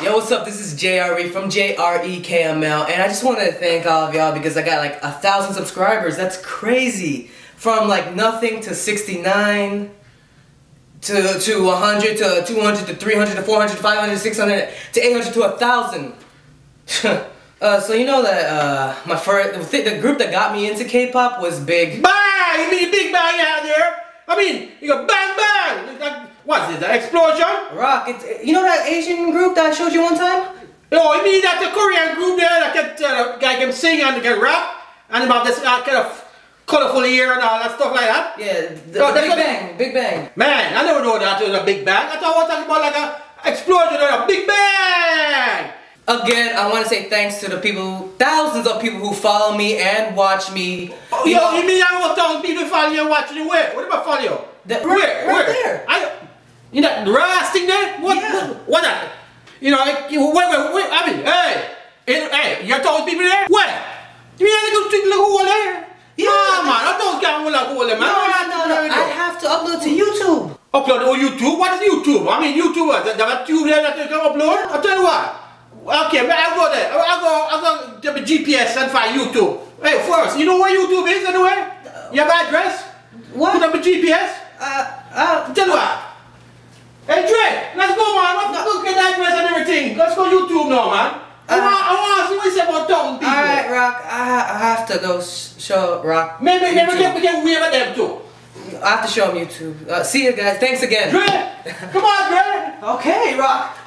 Yo, what's up? This is JRE from Jrekml, and I just wanted to thank all of y'all because I got like 1,000 subscribers. That's crazy. From like nothing to 69 to 100 to 200 to 300 to 400 to 500 to 600 to 800 to 1,000. So you know that the group that got me into K-pop was Big. Bang! You mean Big Bang out there? I mean, you go bang bang! What's this, an explosion? Rock, you know that Asian group that I showed you one time? Oh, you mean that the Korean group there that can sing and can rap? And about this kind of colorful hair and all that stuff like that? Yeah, Big Bang, Big Bang. Man, I never know that was a Big Bang. I thought I was talking about like an explosion or a Big Bang! Again, I want to say thanks to the people, thousands of people who follow me and watch me. Oh, you mean I want 1,000 people follow you and watch you where? What about follow you? Where? There. You know, the last thing there? What? Yeah. What that? You know, wait, I mean, hey, you got 1,000 people there? Where? You mean I go to the hole there? Yeah. Nah, man, I don't get one hole there, man. No, I have to upload to YouTube. Upload on YouTube? What is YouTube? I mean, YouTube, there are tube there that you can upload? Yeah. I'll tell you what. Okay, I'll go there. I'll go to the GPS and find YouTube. Hey, first, you know where YouTube is anyway? You have address? What? Put up a GPS? Tell you what. Hey, Dre, let's go, man. Let's go get the address and everything. Let's go YouTube now, man. I want to see what you say about 1,000 people. Alright, Rock. I have to go show Rock. Maybe we can wave at them too. I have to show him YouTube. See you guys. Thanks again. Dre, come on, Dre. Okay, Rock.